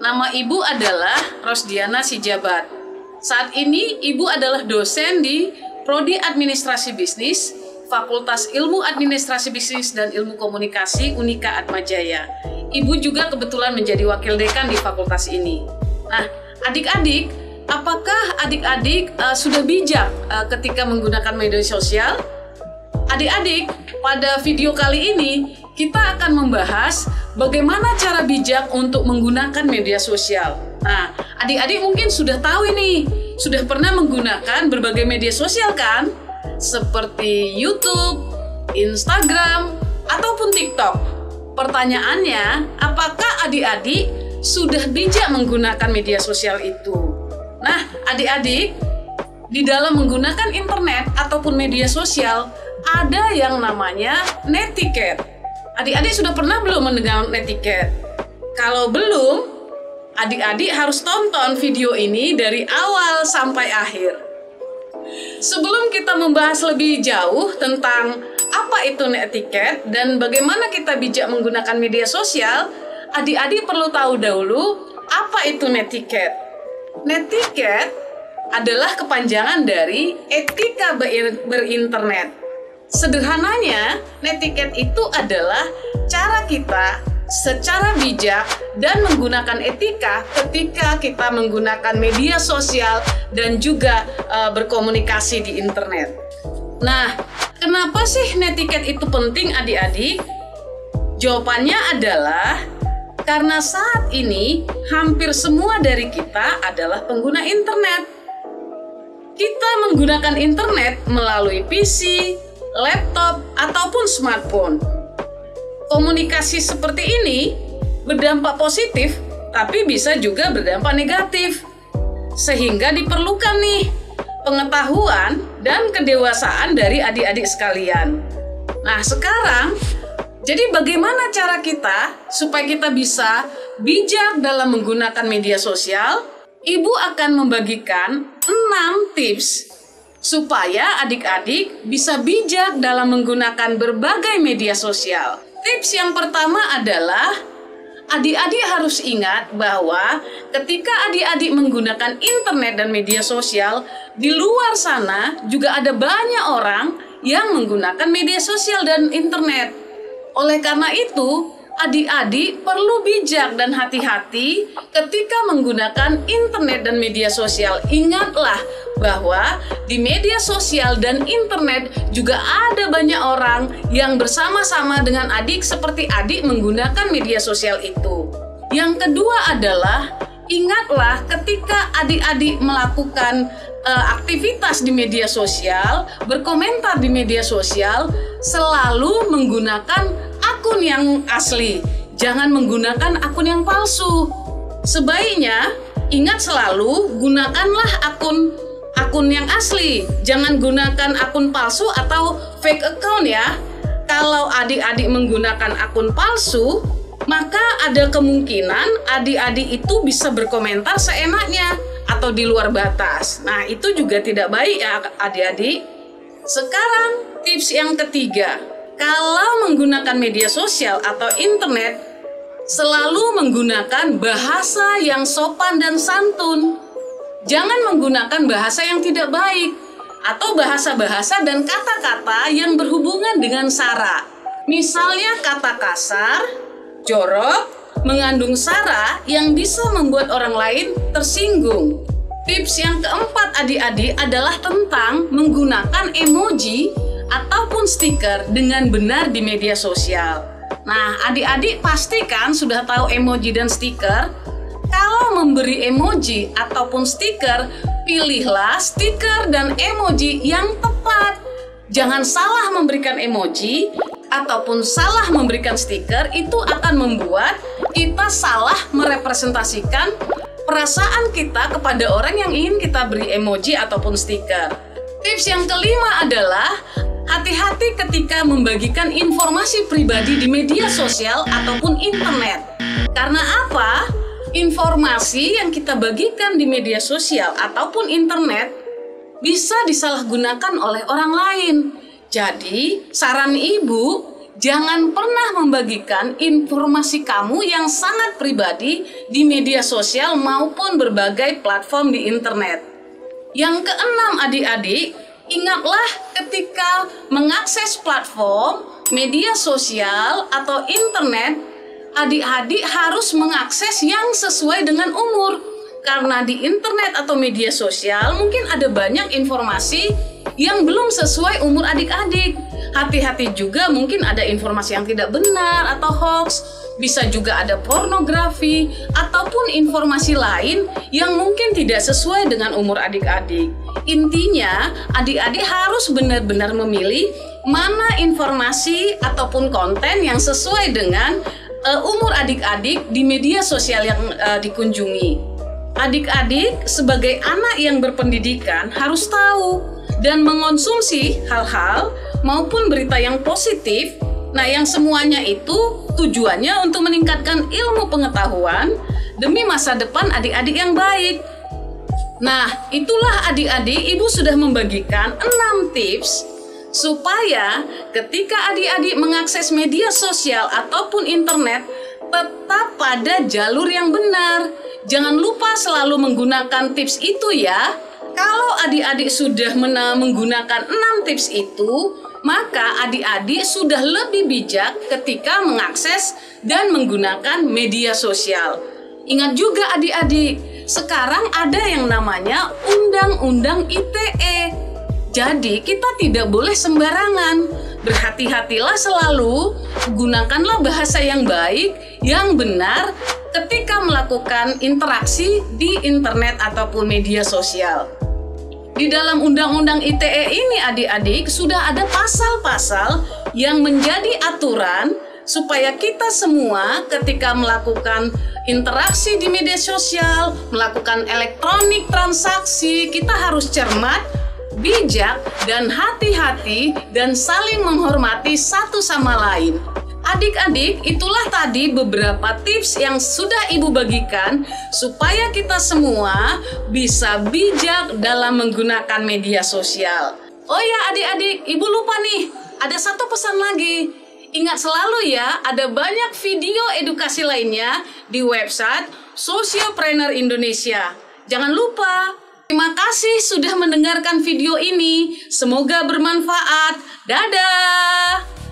Nama Ibu adalah Rosdiana Sijabat. Saat ini Ibu adalah dosen di Prodi Administrasi Bisnis, Fakultas Ilmu Administrasi Bisnis dan Ilmu Komunikasi Unika Atmajaya. Ibu juga kebetulan menjadi wakil dekan di fakultas ini. Nah, adik-adik, apakah adik-adik sudah bijak ketika menggunakan media sosial? Adik-adik, pada video kali ini kita akan membahas bagaimana cara bijak untuk menggunakan media sosial. Nah, adik-adik mungkin sudah tahu ini, sudah pernah menggunakan berbagai media sosial kan? Seperti YouTube, Instagram, ataupun TikTok. Pertanyaannya, apakah adik-adik sudah bijak menggunakan media sosial itu? Nah, adik-adik, di dalam menggunakan internet ataupun media sosial, ada yang namanya netiquette. Adik-adik sudah pernah belum mendengar netiquette? Kalau belum, adik-adik harus tonton video ini dari awal sampai akhir. Sebelum kita membahas lebih jauh tentang apa itu netiquette dan bagaimana kita bijak menggunakan media sosial, adik-adik perlu tahu dahulu apa itu netiquette. Netiquette adalah kepanjangan dari etika berinternet. Sederhananya, netiquette itu adalah cara kita secara bijak dan menggunakan etika ketika kita menggunakan media sosial dan juga berkomunikasi di internet. Nah, kenapa sih netiquette itu penting adik-adik? Jawabannya adalah karena saat ini hampir semua dari kita adalah pengguna internet. Kita menggunakan internet melalui PC, laptop, ataupun smartphone. Komunikasi seperti ini berdampak positif, tapi bisa juga berdampak negatif. Sehingga diperlukan nih pengetahuan dan kedewasaan dari adik-adik sekalian. Nah, sekarang, jadi bagaimana cara kita supaya kita bisa bijak dalam menggunakan media sosial? Ibu akan membagikan 6 tips supaya adik-adik bisa bijak dalam menggunakan berbagai media sosial. Tips yang pertama adalah adik-adik harus ingat bahwa ketika adik-adik menggunakan internet dan media sosial, di luar sana juga ada banyak orang yang menggunakan media sosial dan internet. Oleh karena itu, adik-adik perlu bijak dan hati-hati ketika menggunakan internet dan media sosial. Ingatlah bahwa di media sosial dan internet juga ada banyak orang yang bersama-sama dengan adik seperti adik menggunakan media sosial itu. Yang kedua adalah, ingatlah ketika adik-adik melakukan aktivitas di media sosial, berkomentar di media sosial, selalu menggunakan akun yang asli, jangan menggunakan akun yang palsu. Sebaiknya ingat selalu gunakanlah akun yang asli, jangan gunakan akun palsu atau fake account ya. Kalau adik-adik menggunakan akun palsu, maka ada kemungkinan adik-adik itu bisa berkomentar seenaknya atau di luar batas. Nah, itu juga tidak baik ya adik-adik. Sekarang tips yang ketiga. Kalau menggunakan media sosial atau internet, selalu menggunakan bahasa yang sopan dan santun. Jangan menggunakan bahasa yang tidak baik atau bahasa-bahasa dan kata-kata yang berhubungan dengan sara. Misalnya kata kasar, jorok, mengandung sara yang bisa membuat orang lain tersinggung. Tips yang keempat adik-adik adalah tentang menggunakan emoji ataupun stiker dengan benar di media sosial. Nah, adik-adik pastikan sudah tahu emoji dan stiker. Kalau memberi emoji ataupun stiker, pilihlah stiker dan emoji yang tepat. Jangan salah memberikan emoji ataupun salah memberikan stiker, itu akan membuat kita salah merepresentasikan perasaan kita kepada orang yang ingin kita beri emoji ataupun stiker. Tips yang kelima adalah hati-hati ketika membagikan informasi pribadi di media sosial ataupun internet. Karena apa? Informasi yang kita bagikan di media sosial ataupun internet bisa disalahgunakan oleh orang lain. Jadi, saran ibu, Jangan pernah membagikan informasi kamu yang sangat pribadi di media sosial maupun berbagai platform di internet. Yang keenam, adik-adik, ingatlah ketika mengakses platform, media sosial, atau internet, adik-adik harus mengakses yang sesuai dengan umur. Karena di internet atau media sosial mungkin ada banyak informasi yang belum sesuai umur adik-adik. Hati-hati juga, mungkin ada informasi yang tidak benar atau hoax, bisa juga ada pornografi ataupun informasi lain yang mungkin tidak sesuai dengan umur adik-adik. Intinya, adik-adik harus benar-benar memilih mana informasi ataupun konten yang sesuai dengan umur adik-adik di media sosial yang dikunjungi. Adik-adik sebagai anak yang berpendidikan harus tahu dan mengonsumsi hal-hal maupun berita yang positif. Nah, yang semuanya itu tujuannya untuk meningkatkan ilmu pengetahuan demi masa depan adik-adik yang baik. Nah, itulah adik-adik, Ibu sudah membagikan 6 tips supaya ketika adik-adik mengakses media sosial ataupun internet tetap pada jalur yang benar. Jangan lupa selalu menggunakan tips itu ya. Kalau adik-adik sudah menggunakan 6 tips itu, maka adik-adik sudah lebih bijak ketika mengakses dan menggunakan media sosial. Ingat juga adik-adik, sekarang ada yang namanya Undang-Undang ITE. Jadi kita tidak boleh sembarangan. Berhati-hatilah selalu, gunakanlah bahasa yang baik, yang benar ketika melakukan interaksi di internet ataupun media sosial. Di dalam Undang-Undang ITE ini adik-adik sudah ada pasal-pasal yang menjadi aturan supaya kita semua ketika melakukan interaksi di media sosial, melakukan elektronik transaksi, kita harus cermat, bijak, dan hati-hati dan saling menghormati satu sama lain. Adik-adik, itulah tadi beberapa tips yang sudah Ibu bagikan supaya kita semua bisa bijak dalam menggunakan media sosial. Oh ya adik-adik, Ibu lupa nih, ada satu pesan lagi. Ingat selalu ya, ada banyak video edukasi lainnya di website Sociopreneur Indonesia. Jangan lupa. Terima kasih sudah mendengarkan video ini. Semoga bermanfaat. Dadah!